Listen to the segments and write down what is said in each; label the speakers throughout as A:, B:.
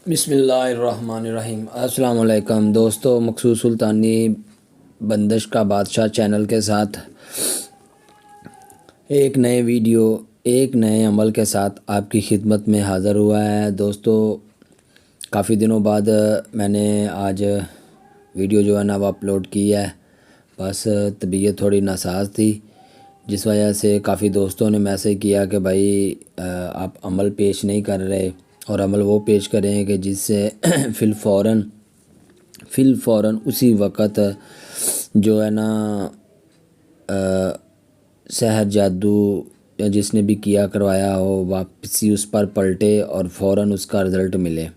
A: بسم اللہ الرحمن الرحیم۔ السلام علیکم دوستو، مخصوص سلطانی بندش کا بادشاہ چینل کے ساتھ ایک نئے ویڈیو ایک نئے عمل کے ساتھ آپ کی خدمت میں حاضر ہوا ہے۔ دوستو کافی دنوں بعد میں نے آج ویڈیو جو ہے نا وہ اپلوڈ کی ہے، بس طبیعت تھوڑی ناساز تھی جس وجہ سے کافی دوستوں نے میسیج کیا کہ بھائی آپ عمل پیش نہیں کر رہے، اور عمل وہ پیش کریں کہ جس سے فی الفوراً اسی وقت جو ہے نا سحر جادو یا جس نے بھی کیا کروایا ہو واپسی اس پر پلٹے اور فوراً اس کا رزلٹ ملے۔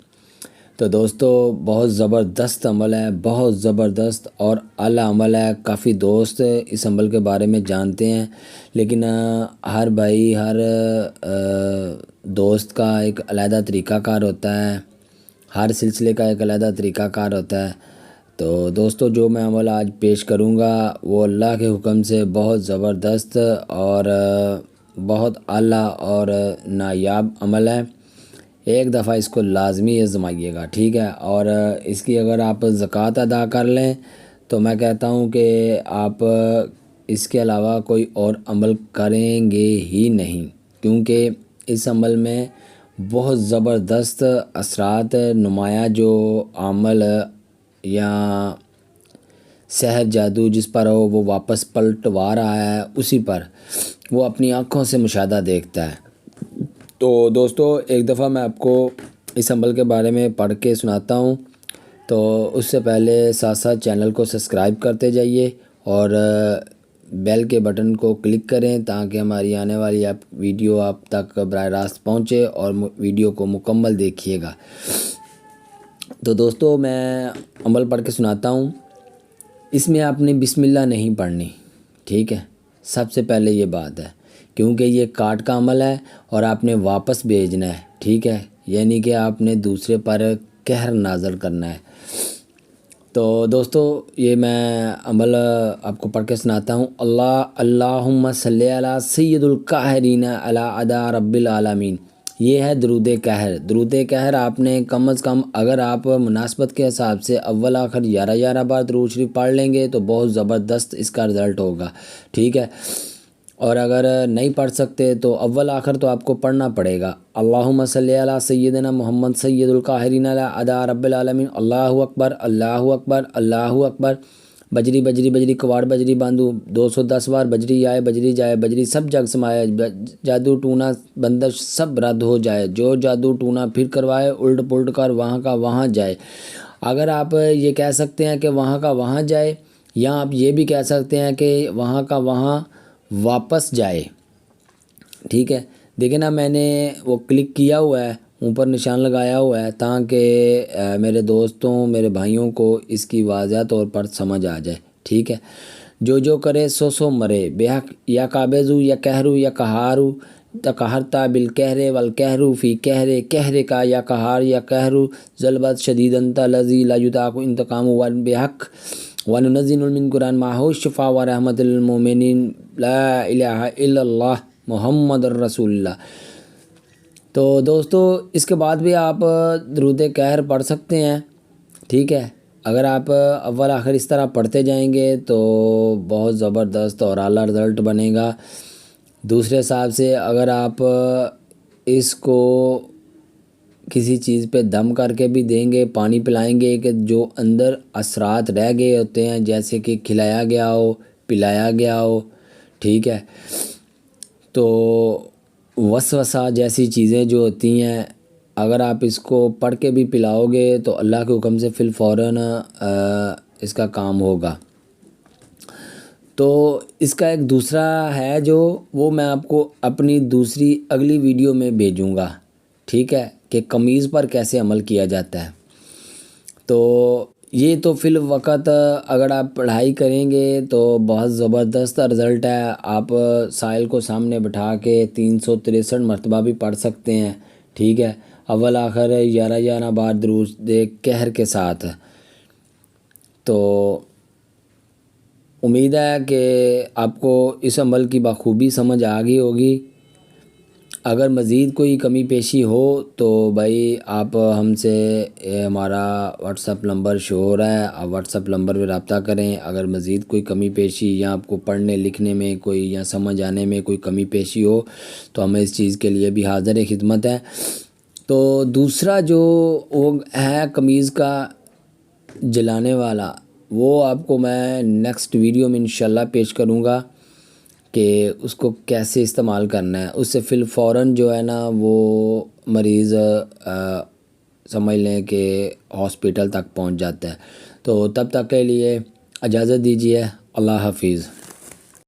A: تو دوستو بہت زبردست عمل ہے، بہت زبردست اور اعلیٰ عمل ہے۔ کافی دوست اس عمل کے بارے میں جانتے ہیں، لیکن ہر بھائی ہر دوست کا ایک علیحدہ طریقہ کار ہوتا ہے، ہر سلسلے کا ایک علیحدہ طریقہ کار ہوتا ہے۔ تو دوستو جو میں عمل آج پیش کروں گا وہ اللہ کے حکم سے بہت زبردست اور بہت اعلیٰ اور نایاب عمل ہے۔ ایک دفعہ اس کو لازمی آزمائیے گا، ٹھیک ہے؟ اور اس کی اگر آپ زکوٰۃ ادا کر لیں تو میں کہتا ہوں کہ آپ اس کے علاوہ کوئی اور عمل کریں گے ہی نہیں، کیونکہ اس عمل میں بہت زبردست اثرات نمایاں جو عمل یا سحر جادو جس پر ہو وہ واپس پلٹوا رہا ہے، اسی پر وہ اپنی آنکھوں سے مشاہدہ دیکھتا ہے۔ تو دوستو ایک دفعہ میں آپ کو اس عمل کے بارے میں پڑھ کے سناتا ہوں، تو اس سے پہلے ساتھ ساتھ چینل کو سبسکرائب کرتے جائیے اور بیل کے بٹن کو کلک کریں تاکہ ہماری آنے والی ویڈیو آپ تک براہ راست پہنچے اور ویڈیو کو مکمل دیکھیے گا۔ تو دوستو میں عمل پڑھ کے سناتا ہوں۔ اس میں آپ نے بسم اللہ نہیں پڑھنی، ٹھیک ہے؟ سب سے پہلے یہ بات ہے، کیونکہ یہ کاٹ کا عمل ہے اور آپ نے واپس بھیجنا ہے، ٹھیک ہے؟ یعنی کہ آپ نے دوسرے پر قہر نازل کرنا ہے۔ تو دوستو یہ میں عمل آپ کو پڑھ کے سناتا ہوں۔ اللہم صلی علی سید القاہرین علی ادا رب العالمین۔ یہ ہے درود قہر۔ درود قہر آپ نے کم از کم اگر آپ مناسبت کے حساب سے اول آخر 11 بار درود شریف پڑھ لیں گے تو بہت زبردست اس کا رزلٹ ہوگا، ٹھیک ہے؟ اور اگر نہیں پڑھ سکتے تو اول آخر تو آپ کو پڑھنا پڑے گا۔ اللہم صلی علی سیدنا محمد سید القاہرین علی ادا رب العالمین۔ اللہ اکبر اللہ اکبر اللہ اکبر۔ بجری بجری بجری کواڑ بجری باندھو 210 بار بجری آئے بجری جائے بجری سب جگ سمائے، جادو ٹونا بندش سب رد ہو جائے، جو جادو ٹونا پھر کروائے الٹ پلٹ کر وہاں کا وہاں جائے۔ اگر آپ یہ کہہ سکتے ہیں کہ وہاں کا وہاں جائے، یا آپ یہ بھی کہہ سکتے ہیں کہ وہاں کا وہاں واپس جائے، ٹھیک ہے؟ دیکھیں نا میں نے وہ کلک کیا ہوا ہے، اوپر نشان لگایا ہوا ہے تاکہ میرے دوستوں میرے بھائیوں کو اس کی واضح طور پر سمجھ آ جائے، ٹھیک ہے؟ جو کرے سو سو مرے، بے حق یا قابضو یا قہرو یا قہارو تقہرتا بالقہر والقہر فی قہر کا یا قہار یا قہرو ضلبت شدید انت لذی لا یطاق انتقام ون بے حق وننزل من قرآن ماہو شفا و رحمت للمؤمنین لا الہ الا اللہ محمد الرسول اللہ۔ تو دوستو اس کے بعد بھی آپ درود قہر پڑھ سکتے ہیں، ٹھیک ہے؟ اگر آپ اول آخر اس طرح پڑھتے جائیں گے تو بہت زبردست اور اعلیٰ رزلٹ بنے گا۔ دوسرے حساب سے اگر آپ اس کو کسی چیز پہ دم کر کے بھی دیں گے، پانی پلائیں گے کہ جو اندر اثرات رہ گئے ہوتے ہیں جیسے کہ کھلایا گیا ہو پلایا گیا ہو، ٹھیک ہے؟ تو وسوسہ جیسی چیزیں جو ہوتی ہیں اگر آپ اس کو پڑھ کے بھی پلاؤ گے تو اللہ کے حکم سے فی الفوراً اس کا کام ہوگا۔ تو اس کا ایک دوسرا ہے جو وہ میں آپ کو اپنی دوسری اگلی ویڈیو میں بھیجوں گا، ٹھیک ہے؟ کہ قمیض پر کیسے عمل کیا جاتا ہے۔ تو یہ تو فی الوقت اگر آپ پڑھائی کریں گے تو بہت زبردست رزلٹ ہے۔ آپ سائل کو سامنے بٹھا کے 363 مرتبہ بھی پڑھ سکتے ہیں، ٹھیک ہے؟ اول آخر 11 بار درود قہر کے ساتھ۔ تو امید ہے کہ آپ کو اس عمل کی بخوبی سمجھ آ گئی ہوگی۔ اگر مزید کوئی کمی پیشی ہو تو بھائی آپ ہم سے ہمارا واٹس اپ نمبر شو ہو رہا ہے، آپ واٹس اپ نمبر پہ رابطہ کریں۔ اگر مزید کوئی کمی پیشی یا آپ کو پڑھنے لکھنے میں کوئی یا سمجھ آنے میں کوئی کمی پیشی ہو تو ہمیں اس چیز کے لیے بھی حاضر خدمت ہے۔ تو دوسرا جو وہ ہے قمیض کا جلانے والا، وہ آپ کو میں نیکسٹ ویڈیو میں انشاءاللہ پیش کروں گا کہ اس کو کیسے استعمال کرنا ہے۔ اس سے فوراً جو ہے نا وہ مریض سمجھ لیں کہ ہاسپیٹل تک پہنچ جاتا ہے۔ تو تب تک کے لیے اجازت دیجیے، اللہ حافظ۔